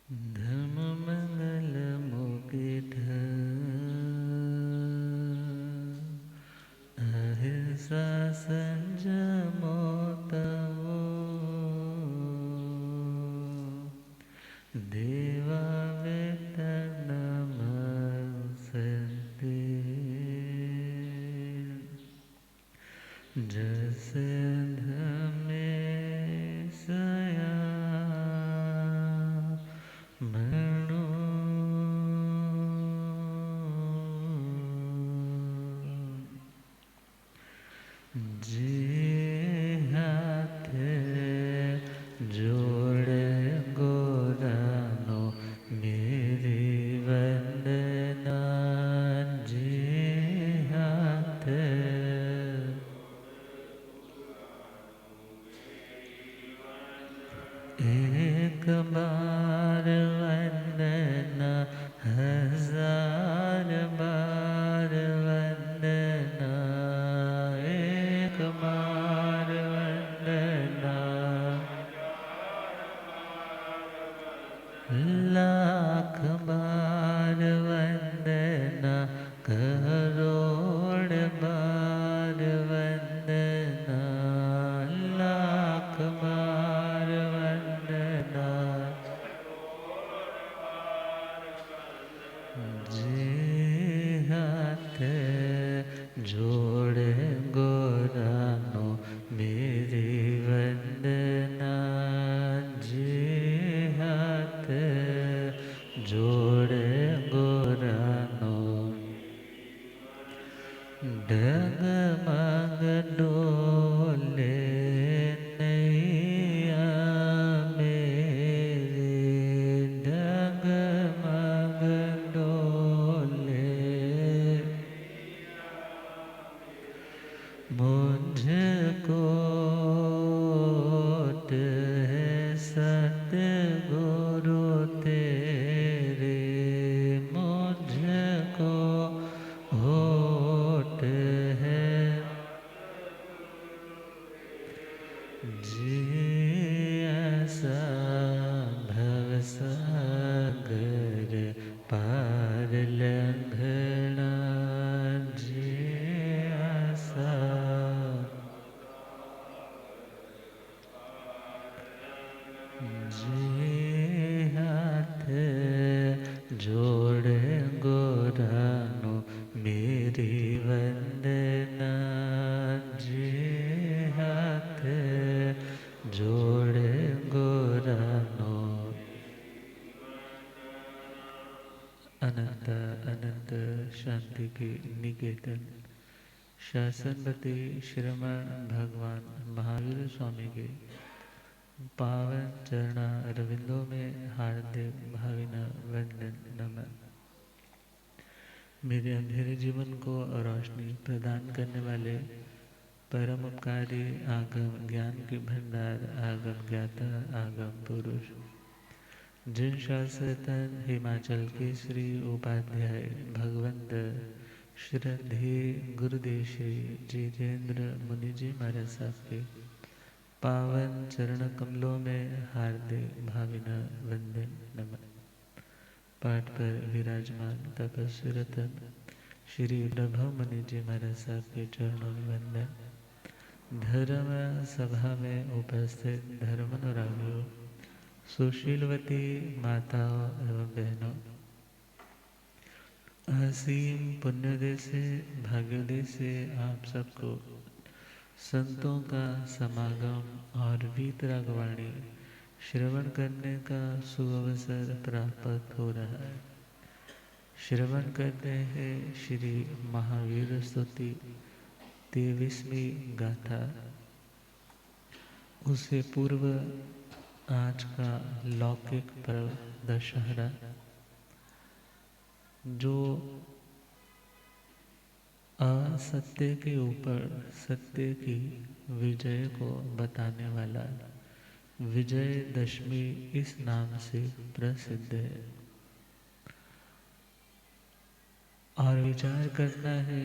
धर्म मंगल मुकुट अहिंसा संयमो तमो देवा वेतन नमस्ते जस धमे सया मनो जे हाथ जोड़े गोरानो मेरी वंदना जे हाथ एक बार वंदना हजार बार वंदना एक बार वंदना लाख बार वंदना करोड़ बार वंदना लाख बार वंदना जे हाथ जोड़े गोरानो मेरी वंदना जे हाथ जोड़े गोरानो डगमग डोले नैया मेरे डगमग डोले मुझको है सतगुरु तेरे मुझको होठ है जी ऐसा भवसागर पार लंघना जी ऐसा जे हाथ जोड़े गोरानो मेरी वंदना जे हाथ जोड़े गोरानो अनंत अनंत शांति के निकेतन शासनपति श्रीमान भगवान महावीर स्वामी के पावन चरण अरविंदों में हार्दिक भावना वंदन नमन। मेरे अंधेरे जीवन को रोशनी प्रदान करने वाले परम उपकारी आगम ज्ञान के भंडार आगम ज्ञाता आगम पुरुष जिन शास्त्रतन हिमाचल के श्री उपाध्याय भगवंत श्रद्धे गुरुदेव श्री जितेंद्र मुनि जी महाराज साहब के पावन चरण कमलों में हार्दिक भावना वंदन नमन। पाठ पर विराजमान तपस्वी रतन श्री प्रभु मुनि जी महाराज साहब के चरणों में वंदन। धर्म सभा में उपस्थित धर्मानुरागियों, सुशीलवती माताओं एवं बहनों, असीम पुण्योदय से भाग्योदय से आप सबको संतों का समागम और वीतरागवाणी श्रवण करने का सुअवसर प्राप्त हो रहा है। श्रवण करते हैं श्री महावीर स्तुति 23वीं गाथा। उससे पूर्व आज का लौकिक पर्व दशहरा, जो असत्य के ऊपर सत्य की विजय को बताने वाला विजयदशमी इस नाम से प्रसिद्ध है। और विचार करना है,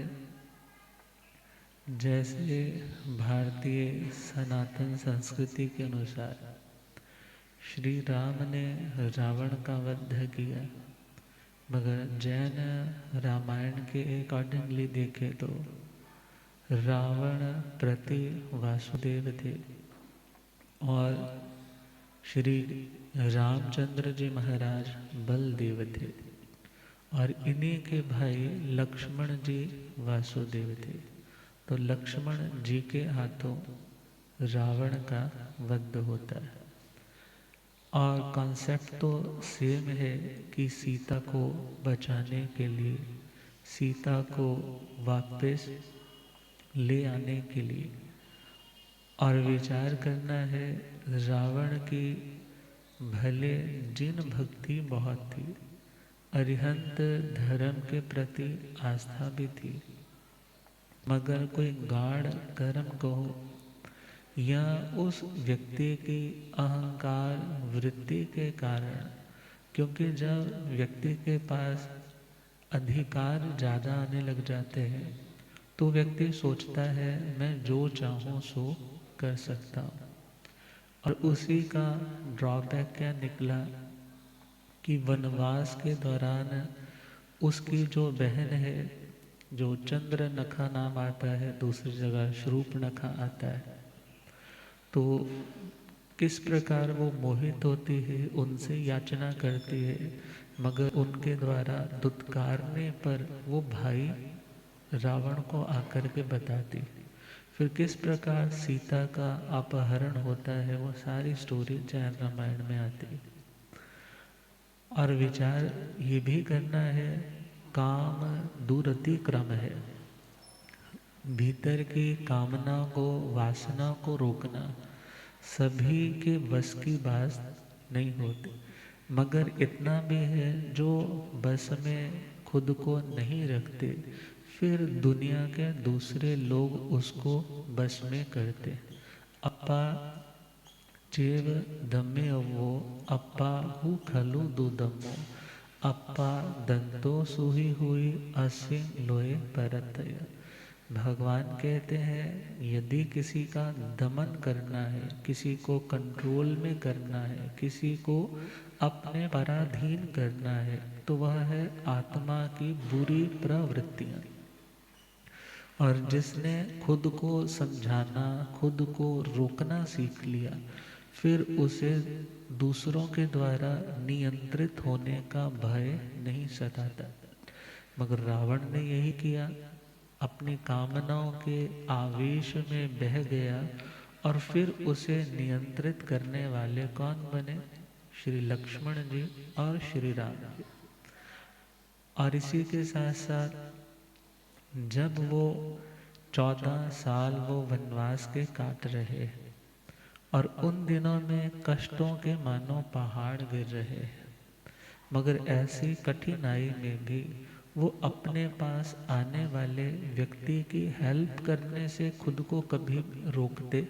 जैसे भारतीय सनातन संस्कृति के अनुसार श्री राम ने रावण का वध किया, मगर जैन रामायण के अकॉर्डिंगली देखे तो रावण प्रति वासुदेव थे और श्री रामचंद्र जी महाराज बलदेव थे और इन्हीं के भाई लक्ष्मण जी वासुदेव थे। तो लक्ष्मण जी के हाथों रावण का वध होता है। और कॉन्सेप्ट तो सेम है कि सीता को बचाने के लिए, सीता को वापस ले आने के लिए, और विचार करना है रावण की भले जिन भक्ति बहुत थी, अरिहंत धर्म के प्रति आस्था भी थी, मगर कोई गाढ़ कर्म कहो या उस व्यक्ति की अहंकार वृत्ति के कारण, क्योंकि जब व्यक्ति के पास अधिकार ज़्यादा आने लग जाते हैं तो व्यक्ति सोचता है मैं जो चाहूँ सो कर सकता हूँ। और उसी का ड्रॉबैक क्या निकला कि वनवास के दौरान उसकी जो बहन है, जो चंद्रनखा नाम आता है, दूसरी जगह शूर्पणखा आता है, तो किस प्रकार वो मोहित होती है, उनसे याचना करती है, मगर उनके द्वारा दुत्कारने पर वो भाई रावण को आकर के बताती। फिर किस प्रकार सीता का अपहरण होता है, वो सारी स्टोरी जैन रामायण में आती है। और विचार ये भी करना है, काम दुरतिक्रम है, भीतर की कामना को, वासना को रोकना सभी के बस की बात नहीं होती, मगर इतना भी है जो बस में खुद को नहीं रखते, फिर दुनिया के दूसरे लोग उसको बस में करते। अपा चेव दम्मे अवो अपा हु खलु दुदमो अपा दंतो सुही हुई असिंग लोए परतय। भगवान कहते हैं यदि किसी का दमन करना है, किसी को कंट्रोल में करना है, किसी को अपने पराधीन करना है, तो वह है आत्मा की बुरी प्रवृत्तियां। और जिसने खुद को समझाना, खुद को रोकना सीख लिया, फिर उसे दूसरों के द्वारा नियंत्रित होने का भय नहीं सताता। मगर रावण ने यही किया, अपनी कामनाओं के आवेश में बह गया और फिर उसे नियंत्रित करने वाले कौन बने? श्री लक्ष्मण जी और श्री राम जी। और इसी के साथ साथ जब वो 14 साल वो वनवास के काट रहे हैं और उन दिनों में कष्टों के मानो पहाड़ गिर रहे हैं, मगर ऐसी कठिनाई में भी वो अपने पास आने वाले व्यक्ति की हेल्प करने से खुद को कभी रोकते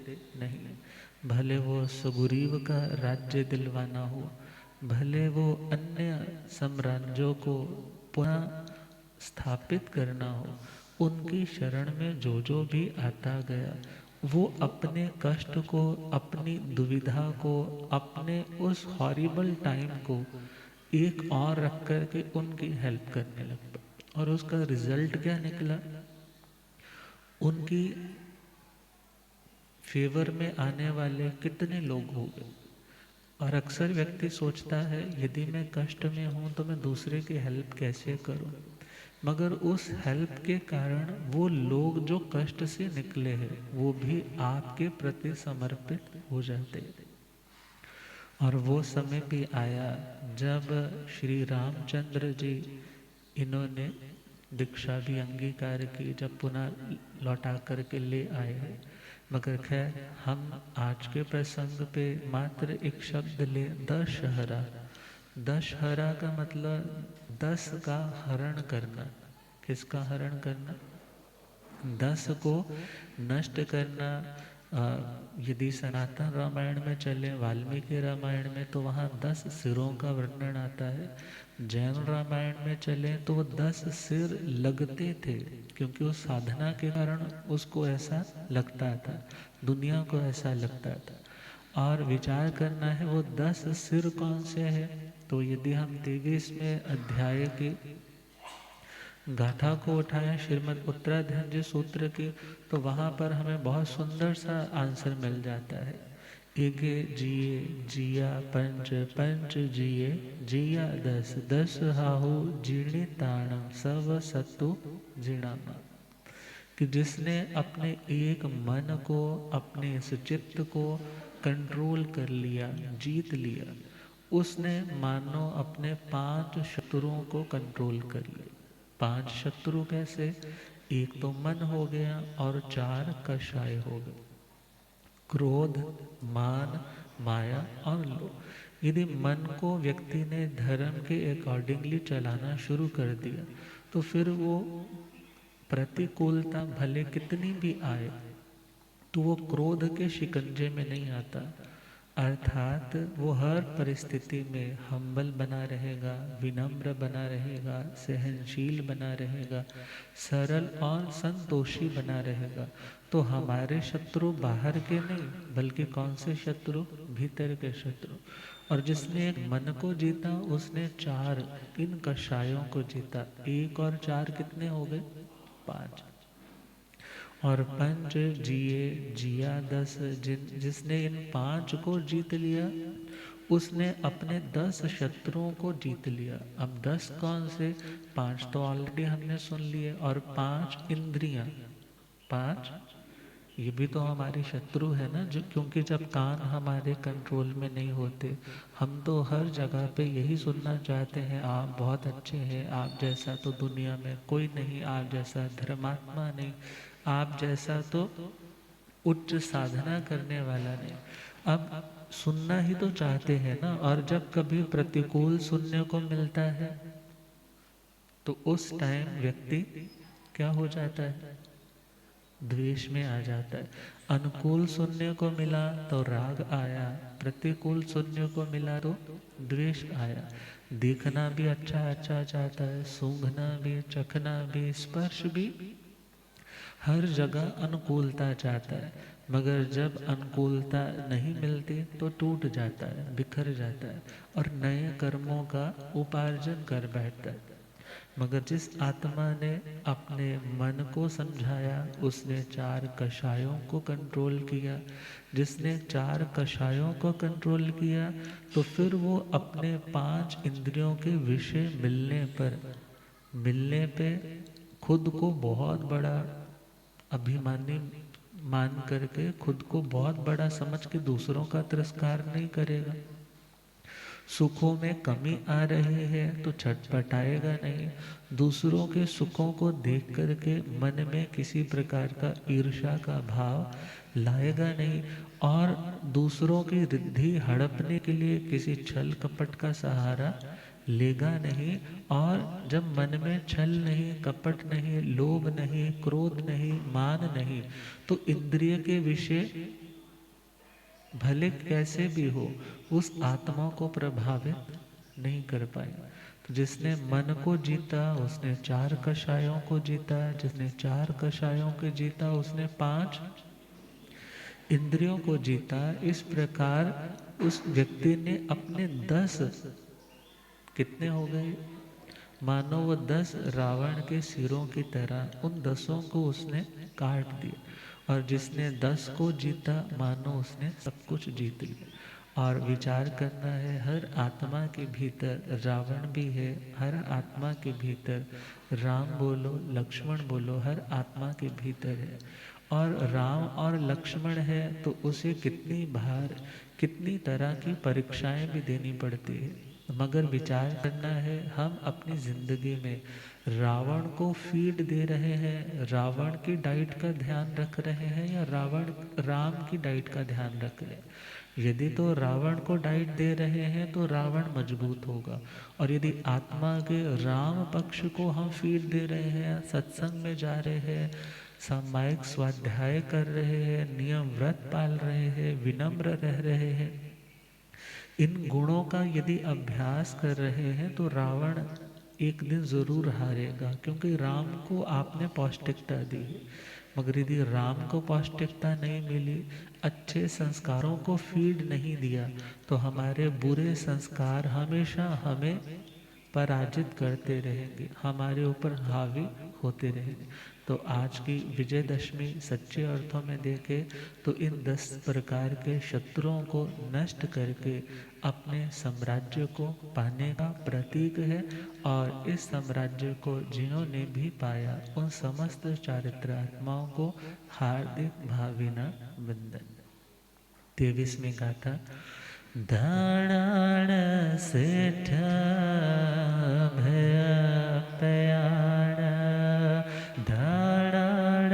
नहीं। भले वो सुग्रीव का राज्य दिलवाना हो, भले वो अन्य साम्राज्यों को पुनः स्थापित करना हो, उनकी शरण में जो जो भी आता गया, वो अपने कष्ट को, अपनी दुविधा को, अपने उस हॉरिबल टाइम को एक और रख कर के उनकी हेल्प करने लग पड़ा। और उसका रिजल्ट क्या निकला? उनकी फेवर में आने वाले कितने लोग हो गए। और अक्सर व्यक्ति सोचता है यदि मैं कष्ट में हूँ तो मैं दूसरे की हेल्प कैसे करूँ, मगर उस हेल्प के कारण वो लोग जो कष्ट से निकले हैं वो भी आपके प्रति समर्पित हो जाते हैं। और वो समय भी आया जब श्री रामचंद्र जी, इन्होंने दीक्षा भी अंगीकार की, जब पुनः लौटा करके ले आए हैं। मगर खैर हम आज के प्रसंग पे मात्र एक शब्द ले, दशहरा। दशहरा का मतलब 10 का हरण करना। किसका हरण करना? 10 को नष्ट करना। यदि सनातन रामायण में चले, वाल्मीकि रामायण में, तो वहाँ 10 सिरों का वर्णन आता है। जैन रामायण में चले तो वो 10 सिर लगते थे, क्योंकि उस साधना के कारण उसको ऐसा लगता था, दुनिया को ऐसा लगता था। और विचार करना है वो 10 सिर कौन से हैं। तो यदि हम 23वें अध्याय की गाथा को उठाएं, श्रीमद् उत्तराधनजी सूत्र की, तो वहाँ पर हमें बहुत सुंदर सा आंसर मिल जाता है। एगे जिए जिया पंच पंच जिए जिया 10 10 हाहु जीर्णि ताणम सब सत्तु जीणामा। कि जिसने अपने एक मन को, अपने इस चित्त को कंट्रोल कर लिया, जीत लिया, उसने मानो अपने 5 शत्रुओं को कंट्रोल कर लिया। 5 शत्रु कैसे? एक तो मन हो गया और 4 कषाय हो गए, क्रोध, मान, माया और लोभ। यदि मन को व्यक्ति ने धर्म के अकॉर्डिंगली चलाना शुरू कर दिया, तो फिर वो प्रतिकूलता भले कितनी भी आए, तो वो क्रोध के शिकंजे में नहीं आता। अर्थात वो हर परिस्थिति में हम्बल बना रहेगा, विनम्र बना रहेगा, सहनशील बना रहेगा, सरल और संतोषी बना रहेगा। तो हमारे शत्रु बाहर के नहीं, बल्कि कौन से शत्रु? भीतर के शत्रु। और जिसने एक मन को जीता, उसने 4 इन कषायों को जीता। 1 और 4 कितने हो गए? 5। और पंच जिए जिया 10, जिसने इन 5 को जीत लिया, उसने अपने 10 शत्रुओं को जीत लिया। अब 10 कौन से? 5 तो ऑलरेडी हमने सुन लिए, और 5 इंद्रियां। 5 ये भी तो हमारे शत्रु है ना, जो क्योंकि जब कान हमारे कंट्रोल में नहीं होते, हम तो हर जगह पे यही सुनना चाहते हैं, आप बहुत अच्छे हैं, आप जैसा तो दुनिया में कोई नहीं, आप जैसा धर्मात्मा नहीं, आप जैसा तो उच्च साधना करने वाला नहीं। अब सुनना ही तो चाहते हैं ना, और जब कभी प्रतिकूल सुनने को मिलता है, तो उस टाइम व्यक्ति क्या हो जाता है? द्वेष में आ जाता है। अनुकूल सुनने को मिला तो राग आया, प्रतिकूल सुनने को मिला तो द्वेष आया। देखना भी अच्छा अच्छा चाहता है, सूंघना भी, चखना भी, स्पर्श भी, हर जगह अनुकूलता चाहता है। मगर जब अनुकूलता नहीं मिलती तो टूट जाता है, बिखर जाता है और नए कर्मों का उपार्जन कर बैठता है। मगर जिस आत्मा ने अपने मन को समझाया, उसने 4 कषायों को कंट्रोल किया। जिसने 4 कषायों को कंट्रोल किया, तो फिर वो अपने 5 इंद्रियों के विषय मिलने पे खुद को बहुत बड़ा अभिमानी मान करके, खुद को बहुत बड़ा समझ के दूसरों का तिरस्कार नहीं करेगा। सुखों में कमी आ रही है तो छटपटाएगा नहीं। दूसरों के सुखों को देख करके मन में किसी प्रकार का ईर्ष्या का भाव लाएगा नहीं, और दूसरों की रिद्धि हड़पने के लिए किसी छल कपट का सहारा लेगा नहीं। और जब मन में छल नहीं, कपट नहीं, लोभ नहीं, क्रोध नहीं, मान नहीं, तो इंद्रिय के विषय भले कैसे भी हो, उस आत्मा को प्रभावित नहीं कर पाए। तो जिसने मन को जीता, उसने 4 कषायों को जीता। जिसने 4 कषायों को जीता, उसने 5 इंद्रियों को जीता। इस प्रकार उस व्यक्ति ने अपने 10, कितने हो गए? मानो वो 10 रावण के सिरों की तरह उन 10 को उसने काट दिया। और जिसने 10 को जीता, मानो उसने सब कुछ जीत लिया। और विचार करना है, हर आत्मा के भीतर रावण भी है, हर आत्मा के भीतर राम बोलो, लक्ष्मण बोलो, हर आत्मा के भीतर है। और राम और लक्ष्मण है तो उसे कितनी बार, कितनी तरह की परीक्षाएं भी देनी पड़ती है। मगर विचार करना है, हम अपनी जिंदगी में रावण को फीड दे रहे हैं, रावण की डाइट का ध्यान रख रहे हैं, या राम की डाइट का ध्यान रख रहे हैं? यदि तो रावण को डाइट दे रहे हैं तो रावण मजबूत होगा। और यदि आत्मा के राम पक्ष को हम फीड दे रहे हैं, सत्संग में जा रहे हैं, सामायिक स्वाध्याय कर रहे हैं, नियम व्रत पाल रहे हैं, विनम्र रह रहे हैं, इन गुणों का यदि अभ्यास कर रहे हैं, तो रावण एक दिन जरूर हारेगा। क्योंकि राम को आपने पौष्टिकता दी है, मगर यदि राम को पौष्टिकता नहीं मिली, अच्छे संस्कारों को फीड नहीं दिया, तो हमारे बुरे संस्कार हमेशा हमें पराजित करते रहेंगे, हमारे ऊपर हावी होते रहेंगे। तो आज की विजयदशमी सच्चे अर्थों में देखें तो इन 10 प्रकार के शत्रुओं को नष्ट करके अपने साम्राज्य को पाने का प्रतीक है। और इस साम्राज्य को जिन्होंने भी पाया उन समस्त चारित्र आत्माओं को हार्दिक भावना वंदन। 23वीं गाथा। धाणाण सेठ भय पयाण, धाणाण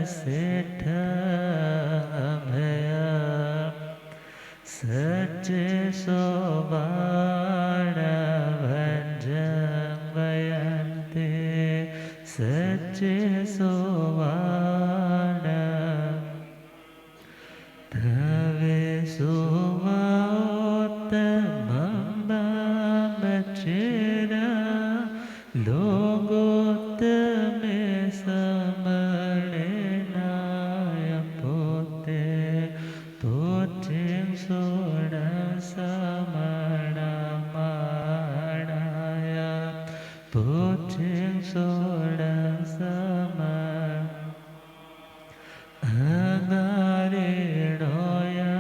सेठ भय सचे सोबाण भंजन वयंते, सचे सोबाण धवे सुवात मम्मा चेरा, लोगोत में समणे नाय पोते, पोचिंग सोड़ा समणा माणाया, पोचिंग सोड़ा समणा अंगारेणोया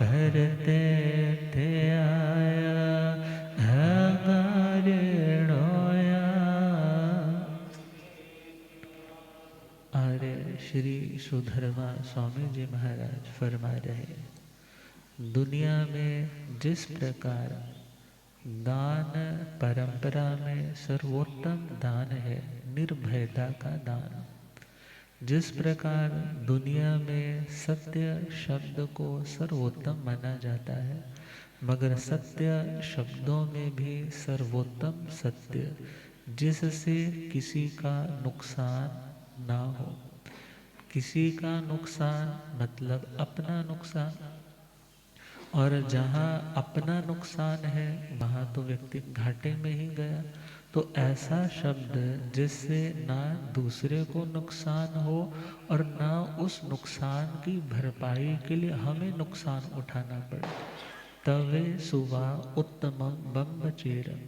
भरते थे आया, अंगारेणोया। आर्य श्री सुधर्मा स्वामी जी महाराज फरमा रहे, दुनिया में जिस प्रकार दान परंपरा में सर्वोत्तम दान है निर्भयता का दान, जिस प्रकार दुनिया में सत्य शब्द को सर्वोत्तम माना जाता है, मगर सत्य शब्दों में भी सर्वोत्तम सत्य जिससे किसी का नुकसान ना हो। किसी का नुकसान मतलब अपना नुकसान, और जहाँ अपना नुकसान है वहाँ तो व्यक्ति घाटे में ही गया। तो ऐसा शब्द जिससे ना दूसरे को नुकसान हो और ना उस नुकसान की भरपाई के लिए हमें नुकसान उठाना पड़े। तवे सुवा उत्तमम बम्बचेरम,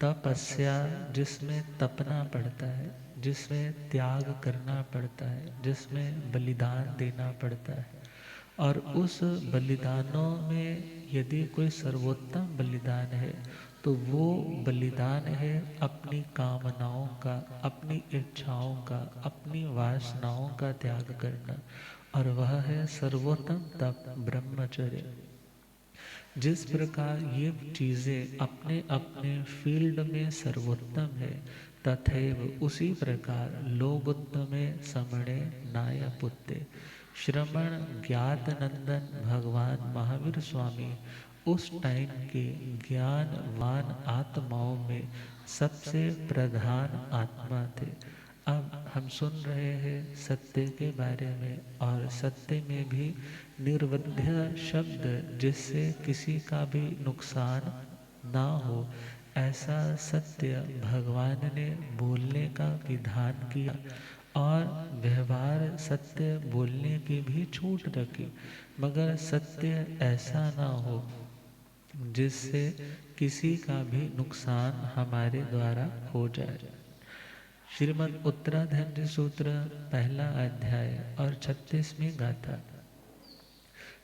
तपस्या जिसमें तपना पड़ता है, जिसमें त्याग करना पड़ता है, जिसमें बलिदान देना पड़ता है। और उस बलिदानों में यदि कोई सर्वोत्तम बलिदान है तो वो बलिदान है अपनी कामनाओं का, अपनी इच्छाओं का, अपनी वासनाओं का त्याग करना, और वह है सर्वोत्तम तप ब्रह्मचर्य। जिस प्रकार ये चीज़ें अपने अपने फील्ड में सर्वोत्तम है, तथैव उसी प्रकार लोगोत्तमे समणे नाय पुत्ते। श्रमण ज्ञात नंदन भगवान महावीर स्वामी उस टाइम के ज्ञानवान आत्माओं में सबसे प्रधान आत्मा थे। अब हम सुन रहे हैं सत्य के बारे में, और सत्य में भी निर्वध्य शब्द जिससे किसी का भी नुकसान ना हो, ऐसा सत्य भगवान ने बोलने का विधान किया। और व्यवहार सत्य बोलने की भी छूट रखी, मगर सत्य ऐसा ना हो जिससे किसी का भी नुकसान हमारे द्वारा हो जाए। श्रीमद् उत्तराधर्म सूत्र पहला अध्याय और 36वीं गाथा,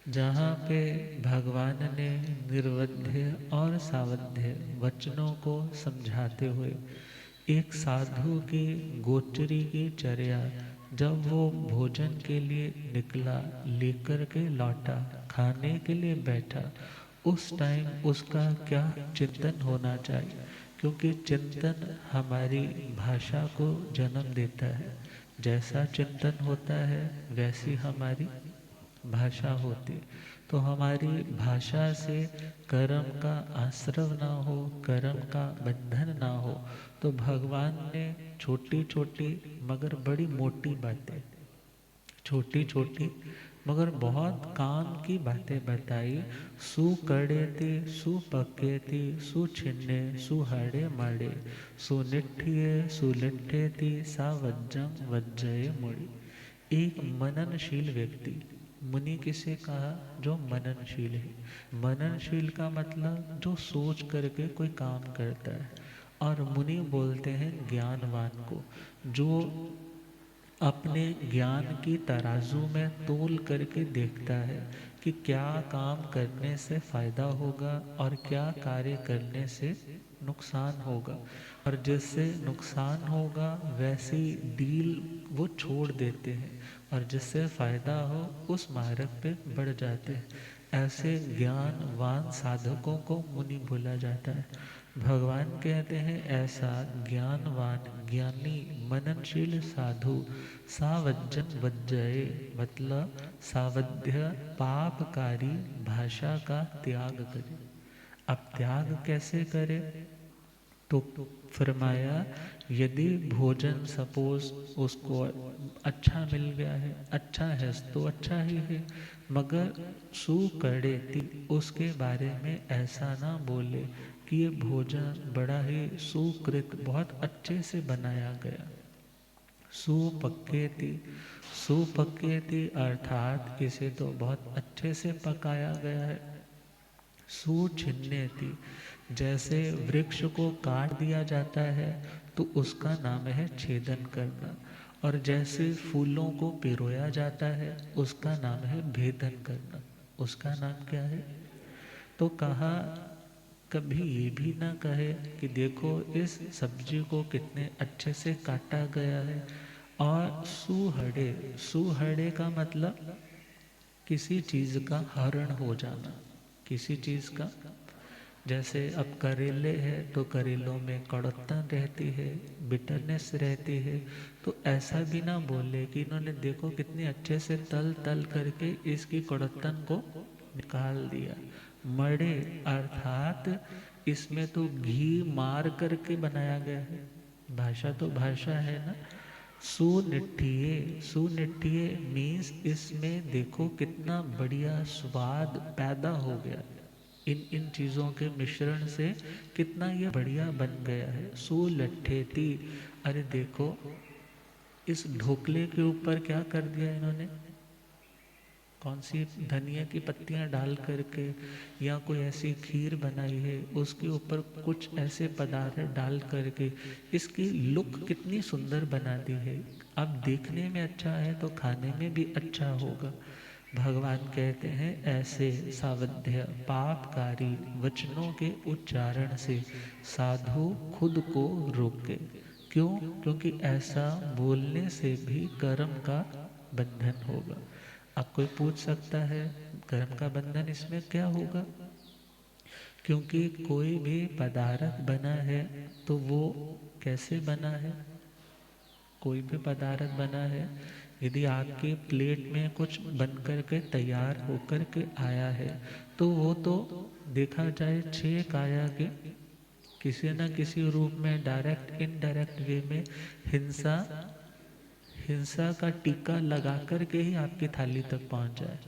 जहाँ पे भगवान ने निर्वध्य और सावध्य वचनों को समझाते हुए एक साधु की गोचरी की चर्या, जब वो भोजन के लिए निकला, लेकर के लौटा, खाने के लिए बैठा, उस टाइम उसका क्या चिंतन होना चाहिए, क्योंकि चिंतन हमारी भाषा को जन्म देता है। जैसा चिंतन होता है वैसी हमारी भाषा होती। तो हमारी भाषा से कर्म का आश्रव ना हो, कर्म का बंधन ना हो। तो भगवान ने छोटी छोटी मगर बड़ी मोटी बातें, छोटी छोटी मगर बहुत काम की बातें बताई। सु कड़े थी, सु पक्के थी, सु छिन्ने, सु हाड़े माड़े, सु निठिए, सु लिट्ठे थी, सा वज्जम वज्जय मुड़ी। एक मननशील व्यक्ति, मुनि किसे कहा? जो मननशील है। मननशील का मतलब जो सोच करके कोई काम करता है। और मुनि बोलते हैं ज्ञानवान को, जो अपने ज्ञान की तराजू में तोल करके देखता है कि क्या काम करने से फायदा होगा और क्या कार्य करने से नुकसान होगा, और जिससे नुकसान होगा वैसी डील वो छोड़ देते हैं, और जिससे फायदा हो उस मार्ग पे बढ़ जाते हैं। ऐसे ज्ञानवान साधकों को मुनि बोला जाता है। भगवान कहते हैं ऐसा ज्ञानवान ज्ञानी मननशील साधु सावज्जन वज्जये, मतलब सावध्य पापकारी भाषा का त्याग करे। अब त्याग कैसे करे? तो फरमाया, यदि भोजन सपोज उसको अच्छा मिल गया है, अच्छा है तो अच्छा ही है, मगर सुकड़ेती उसके बारे में ऐसा ना बोले कि ये भोजन बड़ा ही सुकृत बहुत अच्छे से बनाया गया। सुपक्केति, सुपक्केति अर्थात इसे तो बहुत अच्छे से पकाया गया है। सुछिन्नेति, जैसे वृक्ष को काट दिया जाता है तो उसका नाम है छेदन करना, और जैसे फूलों को पिरोया जाता है उसका नाम है भेदन करना। उसका नाम क्या है? तो कहा, कभी ये भी ना कहे कि देखो इस सब्जी को कितने अच्छे से काटा गया है। और सुहड़े, सुहड़े का मतलब किसी चीज का हरण हो जाना, किसी चीज का। जैसे अब करेले है तो करेलों में कड़कतन रहती है, बिटरनेस रहती है। तो ऐसा भी ना बोले कि इन्होंने देखो कितने अच्छे से तल तल करके इसकी कड़कतन को निकाल दिया। मड़े अर्थात इसमें तो घी मार करके बनाया गया है। भाषा तो भाषा है ना। सुनिठिए, सुनिठिए मीन्स इसमें देखो कितना बढ़िया स्वाद पैदा हो गया, इन इन चीज़ों के मिश्रण से कितना ये बढ़िया बन गया है। सुलट्ठेती, अरे देखो इस ढोकले के ऊपर क्या कर दिया इन्होंने, कौन सी धनिया की पत्तियां डाल करके, या कोई ऐसी खीर बनाई है उसके ऊपर कुछ ऐसे पदार्थ डाल करके इसकी लुक कितनी सुंदर बना दी है। अब देखने में अच्छा है तो खाने में भी अच्छा होगा। भगवान कहते हैं ऐसे सावध्य पापकारी वचनों के उच्चारण से साधु खुद को रोके। क्यों? क्योंकि ऐसा बोलने से भी कर्म का बंधन होगा। अब कोई पूछ सकता है कर्म का बंधन इसमें क्या होगा? क्योंकि कोई भी पदार्थ बना है तो वो कैसे बना है? कोई भी पदार्थ बना है, यदि आपके प्लेट में कुछ बन करके तैयार होकर के आया है तो वो तो देखा जाए छह काया के किसी न किसी रूप में डायरेक्ट इनडायरेक्ट वे में हिंसा हिंसा का टीका लगा करके ही आपकी थाली तक पहुंच जाए।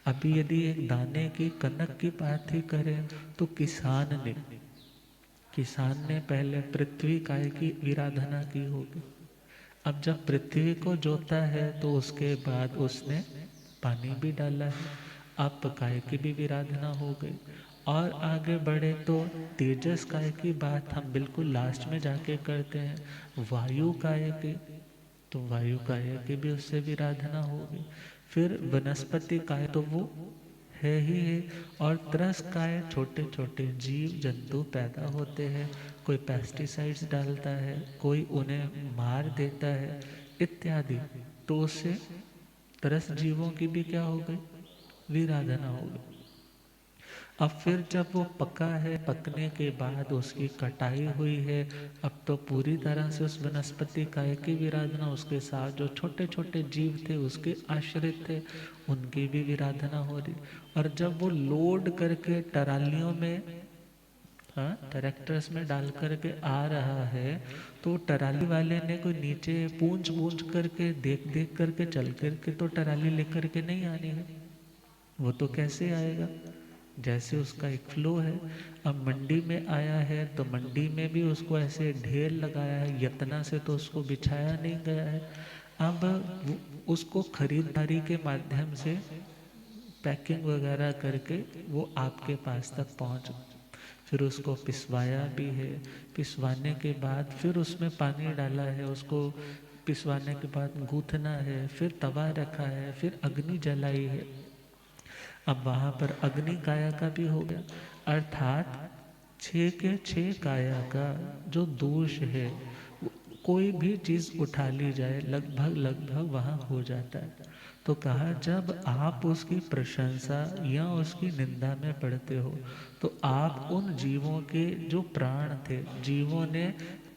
अभी यदि एक दाने की कनक की बात ही करें तो किसान ने पहले पृथ्वी काय की विराधना की होगी। अब जब पृथ्वी को जोता है तो उसके बाद उसने पानी भी डाला है, अब काय की भी विराधना हो गई। और आगे बढ़े तो तेजस काय की बात हम बिल्कुल लास्ट में जाके करते हैं, वायु काय की, तो वायु काय की भी उससे विराधना होगी। फिर वनस्पति काय तो वो है ही है, और त्रस काय छोटे छोटे जीव जंतु पैदा होते हैं, कोई पेस्टिसाइड्स डालता है, कोई उन्हें मार देता है इत्यादि। तो उससे त्रस जीवों की भी क्या हो गई, विराधना हो गई। अब फिर जब वो पका है, पकने के बाद उसकी कटाई हुई है, अब तो पूरी तरह से उस वनस्पति काय की विराधना, उसके साथ जो छोटे छोटे जीव थे उसके आश्रित थे उनकी भी विराधना हो रही। और जब वो लोड करके टरालियों में, हाँ ट्रैक्टर्स में डाल करके आ रहा है, तो टराली वाले ने कोई नीचे पूंछ पूंछ करके देख देख करके चल करके तो टराली लेकर के नहीं आनी है। वो तो कैसे आएगा, जैसे उसका एक फ्लो है। अब मंडी में आया है तो मंडी में भी उसको ऐसे ढेर लगाया है, यतना से तो उसको बिछाया नहीं गया है। अब उसको खरीदारी के माध्यम से पैकिंग वगैरह करके वो आपके पास तक पहुंच, फिर उसको पिसवाया भी है, पिसवाने के बाद फिर उसमें पानी डाला है, उसको पिसवाने के बाद गूंथना है, फिर तवा रखा है, फिर अग्नि जलाई है। अब वहाँ पर अग्नि काया का भी हो गया, अर्थात 6 के 6 काया का जो दोष है, कोई भी चीज़ उठा ली जाए लगभग लगभग वहाँ हो जाता है। तो कहा जब आप उसकी प्रशंसा या उसकी निंदा में पड़ते हो तो आप उन जीवों के जो प्राण थे, जीवों ने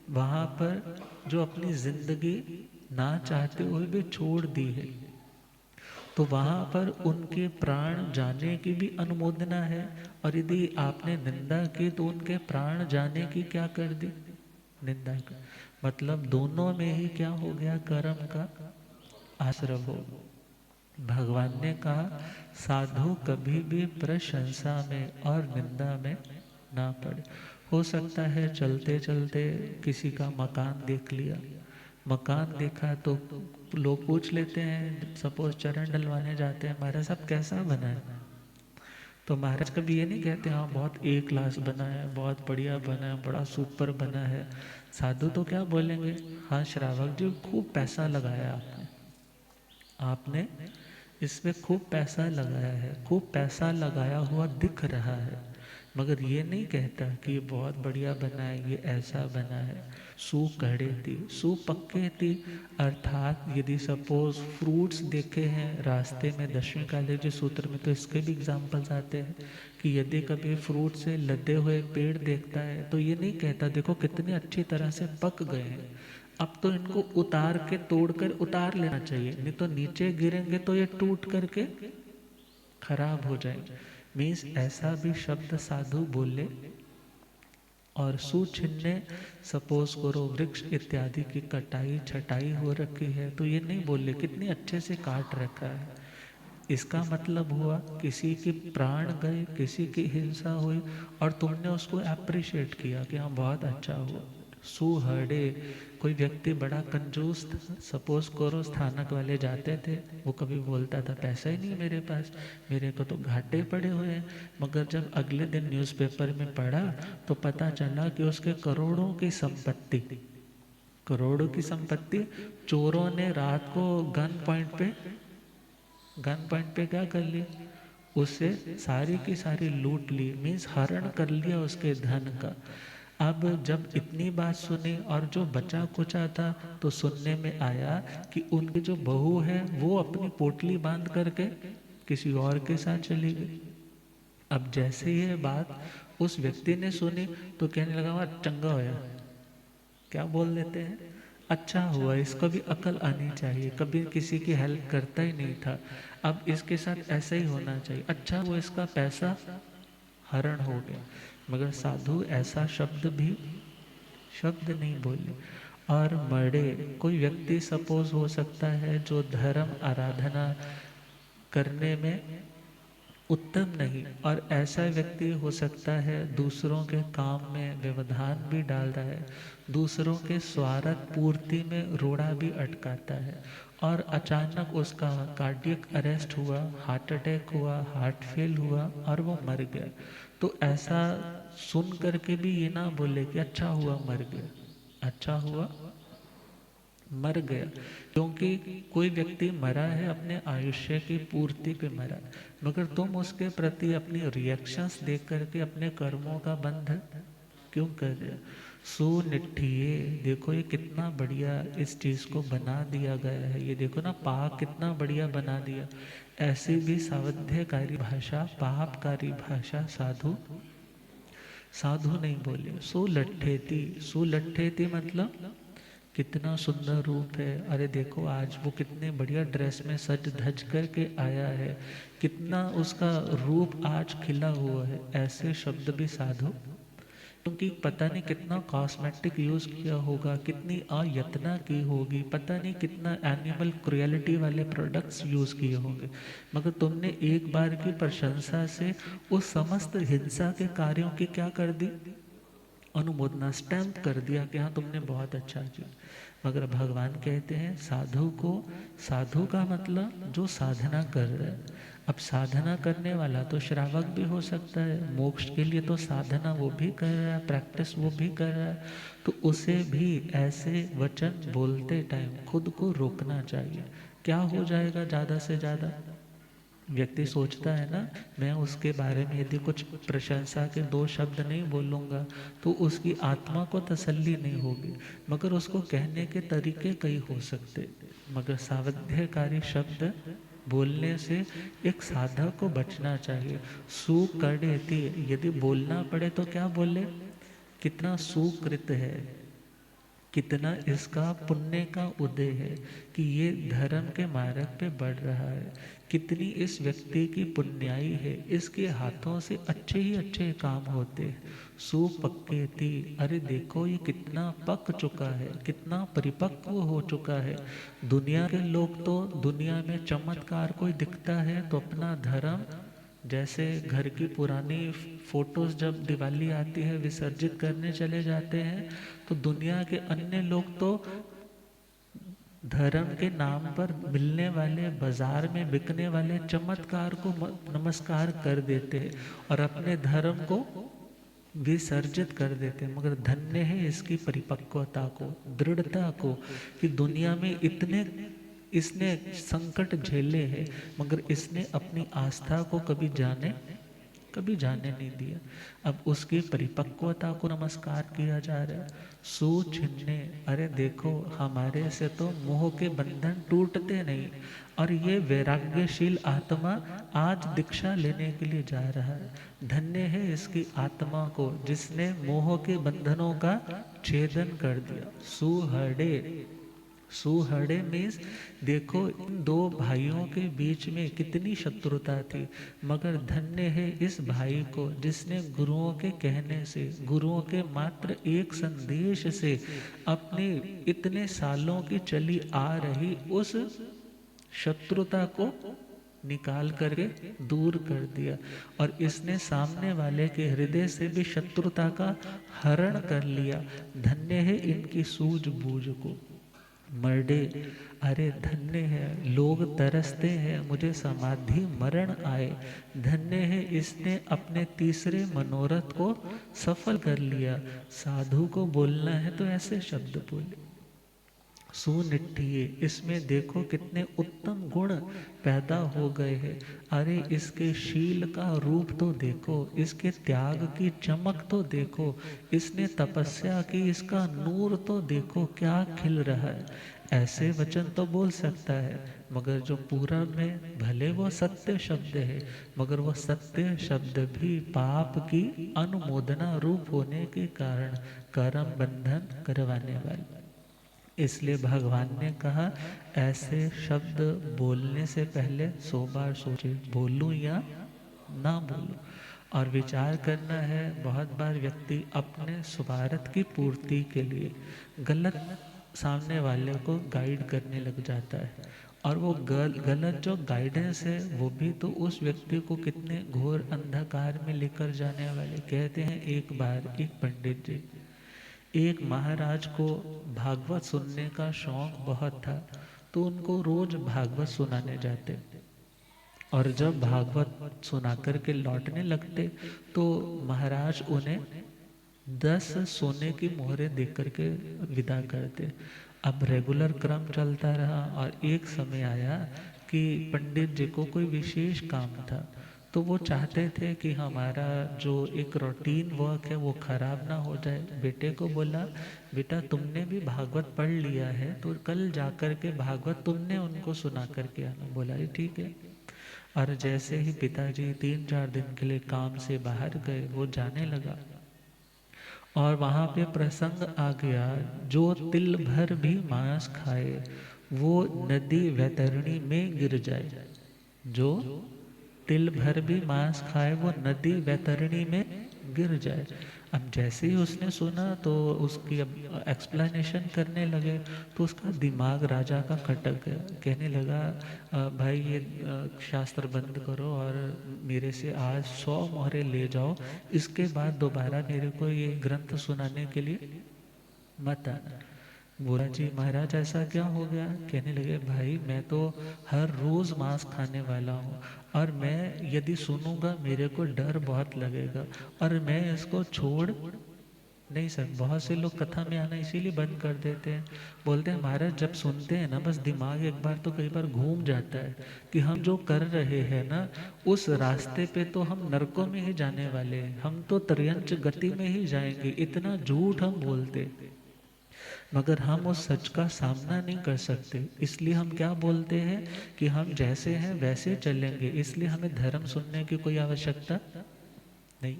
वहाँ पर जो अपनी जिंदगी ना चाहते हुए भी छोड़ दी है, तो वहाँ पर उनके प्राण जाने की भी अनुमोदना है। और यदि आपने निंदा की तो उनके प्राण जाने की क्या कर दी, निंदा कर। मतलब दोनों में ही क्या हो गया, कर्म का आश्रव हो। भगवान ने कहा साधु कभी भी प्रशंसा में और निंदा में ना पड़े। हो सकता है चलते चलते किसी का मकान देख लिया, मकान देखा तो लोग पूछ लेते हैं, सपोज चरण डलवाने जाते हैं, महाराज साहब कैसा बना है, तो महाराज कभी ये नहीं कहते हाँ बहुत ए क्लास बना है, बहुत बढ़िया बना है, बड़ा सुपर बना है। साधु तो क्या बोलेंगे, हाँ श्रावक जी खूब पैसा लगाया आपने, आपने इसमें खूब पैसा लगाया है, खूब पैसा लगाया हुआ दिख रहा है, मगर ये नहीं कहता कि ये बहुत बढ़िया बना है, ये ऐसा बना है। सू कड़े थी, सू पक्के थी, अर्थात यदि सपोज फ्रूट्स देखे हैं रास्ते में, दशमी काले जी सूत्र में तो इसके भी एग्जाम्पल्स आते हैं कि यदि कभी फ्रूट से लदे हुए पेड़ देखता है तो ये नहीं कहता देखो कितनी अच्छी तरह से पक गए हैं, अब तो इनको उतार के तोड़ कर उतार लेना चाहिए, नहीं तो नीचे गिरेंगे तो ये टूट करके खराब हो जाएंगे। मीन्स ऐसा भी शब्द साधु बोले। और सुछिन्ने सपोज करो वृक्ष इत्यादि की कटाई छटाई हो रखी है तो ये नहीं बोले कितने अच्छे से काट रखा है, इसका मतलब हुआ किसी के प्राण गए, किसी की हिंसा हुई और तुमने उसको अप्रिशिएट किया कि हाँ बहुत अच्छा हुआ। सुहड़े, कोई व्यक्ति बड़ा कंजूस, सपोज करो स्थानक वाले जाते थे, वो कभी बोलता था पैसा ही नहीं मेरे पास, मेरे को तो घाटे पड़े हुए हैं, मगर जब अगले दिन न्यूज़पेपर में पढ़ा तो पता चला कि उसके करोड़ों की संपत्ति, करोड़ों की संपत्ति चोरों ने रात को गन पॉइंट पे क्या कर ली, उससे सारी की सारी लूट ली, मीन्स हरण कर लिया उसके धन का। अब जब इतनी बात सुनी और जो बचा कुचा था तो सुनने में आया कि उनकी जो बहू है वो अपनी पोटली बांध करके किसी और के साथ चली गई। अब जैसे ये बात उस व्यक्ति ने सुनी तो कहने लगा वह चंगा होया, क्या बोल देते हैं, अच्छा हुआ, इसको भी अकल आनी चाहिए, कभी किसी की हेल्प करता ही नहीं था, अब इसके साथ ऐसा ही होना चाहिए, अच्छा हुआ इसका पैसा हरण हो गया। मगर साधु ऐसा शब्द नहीं बोले। और मरे, कोई व्यक्ति सपोज हो सकता है जो धर्म आराधना करने में उत्तम नहीं, और ऐसा व्यक्ति हो सकता है दूसरों के काम में व्यवधान भी डाल रहा है, दूसरों के स्वार्थ पूर्ति में रोड़ा भी अटकाता है, और अचानक उसका कार्डियक अरेस्ट हुआ, हार्ट अटैक हुआ, हार्ट फेल हुआ और वो मर गया, तो ऐसा सुन करके भी ये ना बोले कि अच्छा हुआ मर गया, अच्छा हुआ मर गया, क्योंकि कोई व्यक्ति मरा है अपने आयुष्य की पूर्ति पे मरा, मगर तुम उसके प्रति अपनी रिएक्शंस देख करके अपने कर्मों का बंध क्यों कर रहे हो। सुनिठिए, देखो ये कितना बढ़िया इस चीज को बना दिया गया है, ये देखो ना पाप कितना बढ़िया बना दिया। ऐसी भी सावध्यकारी भाषा, पापकारी भाषा साधु साधु नहीं बोले। सुलट्ठेती, सुलट्ठेती मतलब कितना सुंदर रूप है, अरे देखो आज वो कितने बढ़िया ड्रेस में सज धज करके आया है, कितना उसका रूप आज खिला हुआ है, ऐसे शब्द भी साधु, क्योंकि पता नहीं कितना कॉस्मेटिक यूज किया होगा, कितनी अयत्ना की होगी, पता नहीं कितना एनिमल क्रुएलिटी वाले प्रोडक्ट्स यूज किए होंगे, मगर तुमने एक बार की प्रशंसा से उस समस्त हिंसा के कार्यों की क्या कर दी, अनुमोदना, स्टैम्प कर दिया कि हाँ तुमने बहुत अच्छा किया। मगर भगवान कहते हैं साधु को, साधु का मतलब जो साधना कर रहा है। अब साधना करने वाला तो श्रावक भी हो सकता है, मोक्ष के लिए तो साधना वो भी कर रहा है, प्रैक्टिस वो भी कर रहा है, तो उसे भी ऐसे वचन बोलते टाइम खुद को रोकना चाहिए। क्या हो जाएगा ज़्यादा से ज़्यादा? व्यक्ति सोचता है ना, मैं उसके बारे में यदि कुछ प्रशंसा के दो शब्द नहीं बोलूँगा तो उसकी आत्मा को तसल्ली नहीं होगी। मगर उसको कहने के तरीके कई हो सकते, मगर सावध्यकारी शब्द बोलने से एक साधक को बचना चाहिए। सुकड़ेति, यदि बोलना पड़े तो क्या बोले? कितना सुकृत है, कितना इसका पुण्य का उदय है कि ये धर्म के मार्ग पे बढ़ रहा है, कितनी इस व्यक्ति की पुण्याई है, इसके हाथों से अच्छे ही अच्छे काम होते हैं। सुपक्केति, अरे देखो ये कितना पक चुका है, कितना परिपक्व हो चुका है। दुनिया के लोग तो दुनिया में चमत्कार कोई दिखता है तो अपना धर्म, जैसे घर की पुरानी फोटोज जब दिवाली आती है विसर्जित करने चले जाते हैं, तो दुनिया के अन्य लोग तो धर्म के नाम पर मिलने वाले, बाजार में बिकने वाले चमत्कार को नमस्कार कर देते हैं और अपने धर्म को विसर्जित कर देते हैं। मगर धन्य है इसकी परिपक्वता को, दृढ़ता को, कि दुनिया में इतने इसने संकट झेले हैं मगर इसने अपनी आस्था को कभी जाने नहीं दिया। अब उसकी परिपक्वता को नमस्कार किया जा रहा है। सुछिन्ने, अरे देखो हमारे से तो मोह के बंधन टूटते नहीं, और ये वैराग्यशील आत्मा आज दीक्षा लेने के लिए जा रहा है। धन्य है इसकी आत्मा को जिसने मोह के बंधनों का छेदन कर दिया। सुहृदे, सुहृदे मीन्स देखो इन दो भाइयों के बीच में कितनी शत्रुता थी, मगर धन्य है इस भाई को जिसने गुरुओं के कहने से, गुरुओं के मात्र एक संदेश से अपने इतने सालों की चली आ रही उस शत्रुता को निकाल करके दूर कर दिया, और इसने सामने वाले के हृदय से भी शत्रुता का हरण कर लिया। धन्य है इनकी सूझबूझ को। मर्डे, अरे धन्य है, लोग तरसते हैं मुझे समाधि मरण आए। धन्य है इसने अपने तीसरे मनोरथ को सफल कर लिया। साधु को बोलना है तो ऐसे शब्द बोले। सुनिठिए, इसमें देखो कितने उत्तम गुण पैदा हो गए हैं। अरे इसके शील का रूप तो देखो, इसके त्याग की चमक तो देखो, इसने तपस्या की, इसका नूर तो देखो क्या खिल रहा है। ऐसे वचन तो बोल सकता है, मगर जो पूरब में भले वो सत्य शब्द है, मगर वो सत्य शब्द भी पाप की अनुमोदना रूप होने के कारण कर्म बंधन करवाने वाले। इसलिए भगवान ने कहा ऐसे शब्द बोलने से पहले 100 बार सोचे, बोलूं या ना बोलूं। और विचार करना है, बहुत बार व्यक्ति अपने स्वार्थ की पूर्ति के लिए गलत सामने वाले को गाइड करने लग जाता है, और वो गलत जो गाइडेंस है वो भी तो उस व्यक्ति को कितने घोर अंधकार में लेकर जाने वाले। कहते हैं एक बार एक पंडित जी, एक महाराज को भागवत सुनने का शौक बहुत था, तो उनको रोज भागवत सुनाने जाते, और जब भागवत सुना कर के लौटने लगते तो महाराज उन्हें 10 सोने की मोहरें देकर करके विदा करते। अब रेगुलर क्रम चलता रहा, और एक समय आया कि पंडित जी को कोई विशेष काम था, तो वो चाहते थे कि हमारा जो एक रूटीन वर्क है वो खराब ना हो जाए। बेटे को बोला, बेटा तुमने भी भागवत पढ़ लिया है तो कल जाकर के भागवत तुमने उनको सुना करके आना। बोला ये ठीक है। और जैसे ही पिताजी 3-4 दिन के लिए काम से बाहर गए, वो जाने लगा, और वहाँ पे प्रसंग आ गया, जो तिल भर भी मांस खाए वो नदी वैतरणी में गिर जाए। जो तिल भर भी मांस खाए वो नदी वैतरणी में गिर जाए। अब जैसे ही उसने सुना तो उसकी अब एक्सप्लेनेशन करने लगे तो उसका दिमाग राजा का खटक गया। कहने लगा भाई ये शास्त्र बंद करो और मेरे से आज 100 मोहरे ले जाओ, इसके बाद दोबारा मेरे को ये ग्रंथ सुनाने के लिए मत आना। बोला जी महाराज ऐसा क्या हो गया? कहने लगे भाई मैं तो हर रोज मांस खाने वाला हूँ और मैं यदि सुनूंगा मेरे को डर बहुत लगेगा और मैं इसको छोड़ नहीं सर। बहुत से लोग कथा में आना इसीलिए बंद कर देते हैं, बोलते हैं महाराज जब सुनते हैं ना बस दिमाग एक बार तो कई बार घूम जाता है कि हम जो कर रहे हैं ना उस रास्ते पे तो हम नरकों में ही जाने वाले हैं, हम तो त्रयंच गति में ही जाएंगे, इतना झूठ हम बोलते मगर हम उस सच का सामना नहीं कर सकते। इसलिए हम क्या बोलते हैं कि हम जैसे हैं वैसे चलेंगे, इसलिए हमें धर्म सुनने की कोई आवश्यकता नहीं।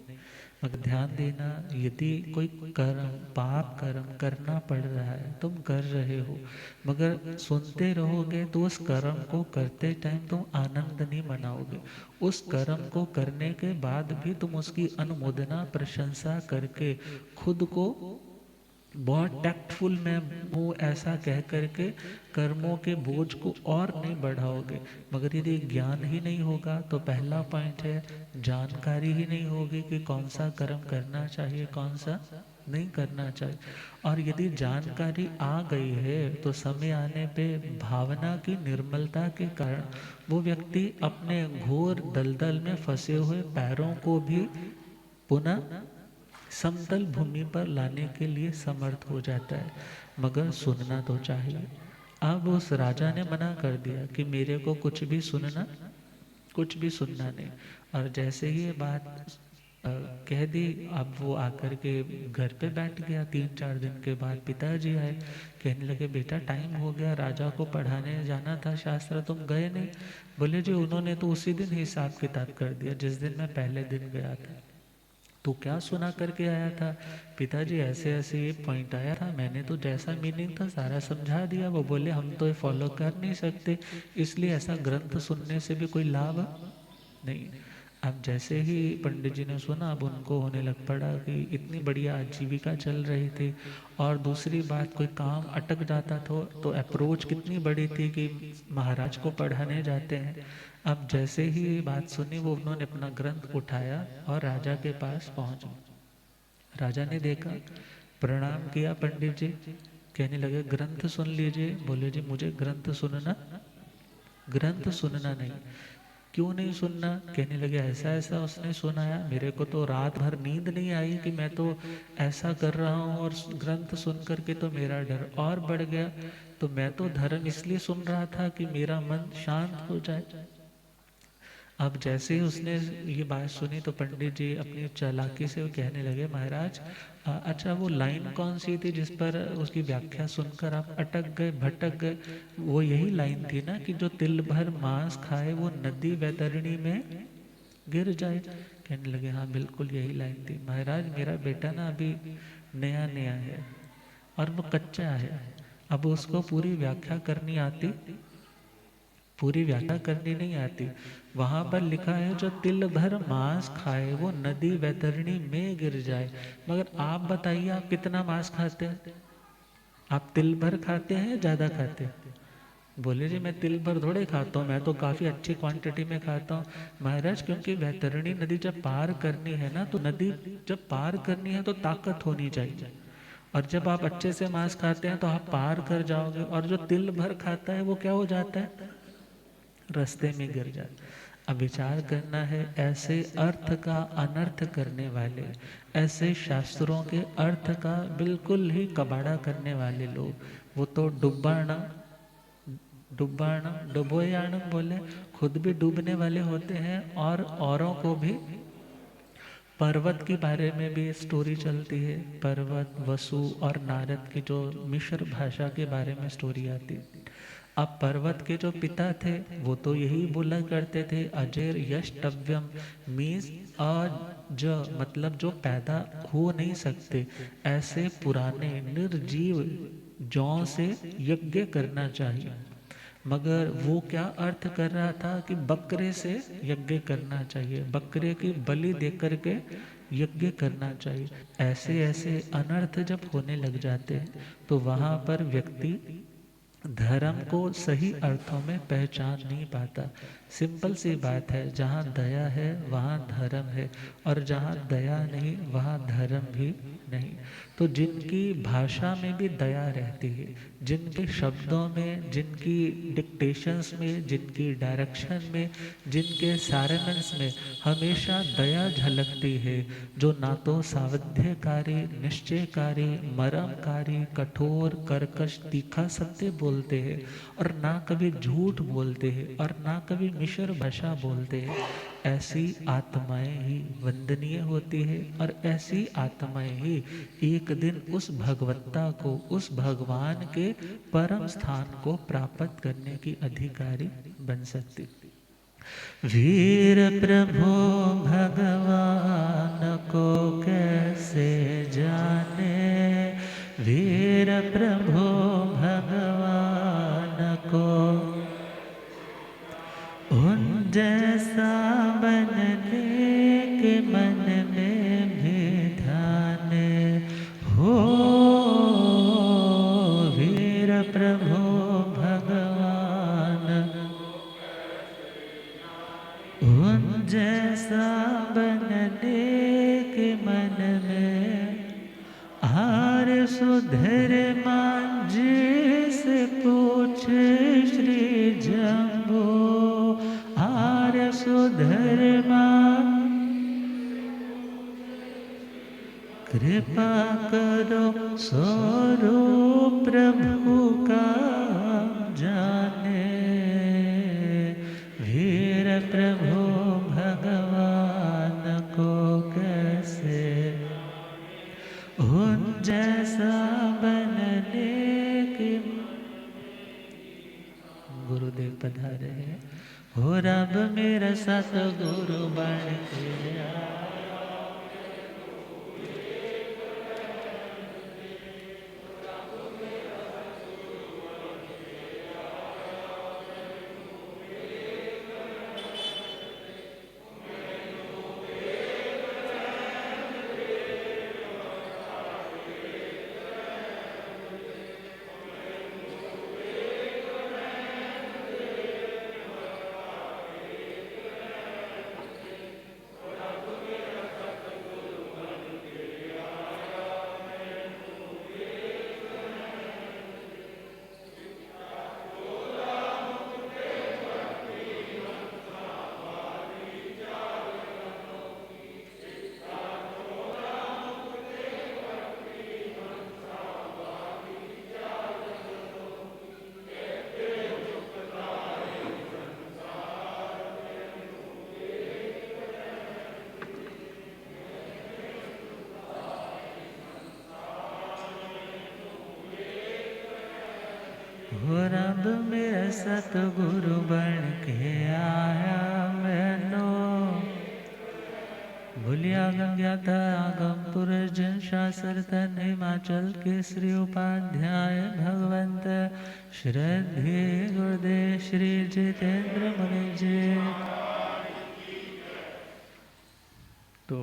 मगर ध्यान देना, यदि कोई कर्म पाप कर्म करना पड़ रहा है, तुम कर रहे हो मगर सुनते रहोगे तो उस कर्म को करते टाइम तुम आनंद नहीं मनाओगे। उस कर्म को करने के बाद भी तुम उसकी अनुमोदना प्रशंसा करके खुद को बहुत टैक्टफुल मैं हूँ ऐसा कह करके कर्मों के बोझ को और नहीं बढ़ाओगे। मगर यदि ज्ञान ही नहीं होगा तो पहला पॉइंट है जानकारी ही नहीं होगी कि कौन सा कर्म करना चाहिए कौन सा नहीं करना चाहिए। और यदि जानकारी आ गई है तो समय आने पे भावना की निर्मलता के कारण वो व्यक्ति अपने घोर दलदल में फंसे हुए पैरों को भी पुनः समतल भूमि पर लाने के लिए समर्थ हो जाता है। मगर सुनना तो चाहिए। अब उस राजा ने मना कर दिया कि मेरे को कुछ भी सुनना, कुछ भी सुनना नहीं। और जैसे ही ये बात कह दी, अब वो आकर के घर पे बैठ गया। 3-4 दिन के बाद पिताजी आए, कहने लगे बेटा टाइम हो गया, राजा को पढ़ाने जाना था शास्त्र, तुम गए नहीं। बोले जी उन्होंने तो उसी दिन हिसाब किताब कर दिया जिस दिन मैं पहले दिन गया था। तो क्या सुना करके आया था? पिताजी ऐसे ऐसे ये पॉइंट आया था, मैंने तो जैसा मीनिंग था सारा समझा दिया। वो बोले हम तो ये फॉलो कर नहीं सकते, इसलिए ऐसा ग्रंथ सुनने से भी कोई लाभ नहीं। अब जैसे ही पंडित जी ने सुना, अब उनको होने लग पड़ा कि इतनी बढ़िया आजीविका चल रही थी और दूसरी बात कोई काम अटक जाता तो अप्रोच कितनी बड़ी थी कि महाराज को पढ़ाने जाते हैं। अब जैसे ही ये बात सुनी वो उन्होंने अपना ग्रंथ उठाया और राजा के पास पहुंच गए। राजा ने देखा, प्रणाम किया पंडित जी, कहने लगे ग्रंथ सुन लीजिए। बोले जी मुझे ग्रंथ सुनना, ग्रंथ सुनना नहीं। क्यों नहीं सुनना? कहने लगे ऐसा ऐसा उसने सुनाया, मेरे को तो रात भर नींद नहीं आई कि मैं तो ऐसा कर रहा हूँ और ग्रंथ सुन करके तो मेरा डर और बढ़ गया। तो मैं तो धर्म इसलिए सुन रहा था कि मेरा मन शांत हो जाए। अब जैसे ही उसने ये बात सुनी तो पंडित जी अपनी चालाकी से वो कहने लगे महाराज अच्छा वो लाइन कौन सी थी जिस पर उसकी व्याख्या सुनकर आप अटक गए भटक गए? वो यही लाइन थी ना कि जो तिल भर मांस खाए वो नदी वैतरणी में गिर जाए। कहने लगे हाँ बिल्कुल यही लाइन थी। महाराज मेरा बेटा ना अभी नया नया है और वो कच्चा है, अब उसको पूरी व्याख्या करनी आती, पूरी व्याख्या करनी नहीं आती। वहां पर लिखा है जो तिल भर मांस खाए वो नदी वैतरणी में गिर जाए। मगर आप बताइए आप कितना मांस खाते हैं? आप तिल भर खाते हैं या ज्यादा खाते हैं? बोले जी मैं तिल भर थोड़े खाता हूँ, मैं तो काफी अच्छी क्वांटिटी में खाता हूँ। महाराज क्योंकि वैतरणी नदी जब पार करनी है ना, तो नदी जब पार करनी है तो ताकत होनी चाहिए, और जब आप अच्छे से मांस खाते हैं तो आप पार कर जाओगे। और जो तिल भर खाता है वो क्या हो जाता है? रास्ते में गिर जाए। अब विचार करना है, ऐसे अर्थ का अनर्थ करने वाले, ऐसे शास्त्रों के अर्थ का बिल्कुल ही कबाड़ा करने वाले लोग, वो तो डुब्बाणा डुब्बाणा डुबोयाणम बोले, खुद भी डूबने वाले होते हैं और औरों को भी। पर्वत के बारे में भी स्टोरी चलती है, पर्वत वसु और नारद की जो मिश्र भाषा के बारे में स्टोरी आती है। अब पर्वत के जो पिता थे वो तो यही बोला करते थे अजेर यष्टव्यम, मीन्स अज मतलब जो पैदा हो नहीं सकते, ऐसे पुराने निर्जीव जौ से यज्ञ करना चाहिए। मगर वो क्या अर्थ कर रहा था कि बकरे से यज्ञ करना चाहिए, बकरे की बलि दे करके यज्ञ करना चाहिए। ऐसे ऐसे अनर्थ जब होने लग जाते हैं तो वहाँ पर व्यक्ति धर्म को सही अर्थों में पहचान नहीं पाता। सिंपल सी बात है, जहाँ दया है वहाँ धर्म है, और जहाँ दया नहीं वहाँ धर्म भी नहीं। तो जिनकी भाषा में भी दया रहती है, जिनके शब्दों में, जिनकी डिक्टेशंस में, जिनकी डायरेक्शन में, जिनके सारेमेंट्स में हमेशा दया झलकती है, जो ना तो सावध्यकारी, निश्चयकारी, मरमकारी, कठोर, कर्कश, तीखा सत्य बोलते हैं, और ना कभी झूठ बोलते हैं, और ना कभी मिश्र भाषा बोलते हैं, ऐसी आत्माएं ही वंदनीय होती है। और ऐसी आत्माएं ही एक दिन उस भगवत्ता को, उस भगवान के परम स्थान को प्राप्त करने की अधिकारी बन सकती। वीर प्रभु भगवान को कैसे जाने, वीर प्रभु भगवान को उन जैसा बनने के मन में भी ध्यान हो। वीर प्रभु भगवान उन जैसा बनने के मन में, आर सुधर मांझी से पूछे श्री जम्बो, आर सुधर मान कृपा करो स्वरूप प्रभु का जाने। वीर प्रभु भगवान को कैसे उन जैसा बनने की। गुरुदेव पधारे हैं। हो रब मेरा सतगुरु बन के आया। रब मेरा सतगुरु बन के आया मैनो, भूलिया गंग्याता आगम पुरुष जन शास्त्र तन हिमाचल केसरी उपाध्याय भगवंत श्रद्धे गुरुदेव श्री जितेंद्र मुनि जी। तो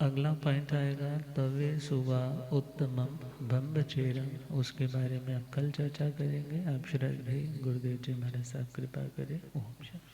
अगला पॉइंट आएगा तवे सुबह उत्तमम ब्रह्मचर्यम, उसके बारे में आप कल चर्चा करेंगे। आप श्रद्धेय गुरुदेव जी महाराज साहब कृपा करें। ओम शांति।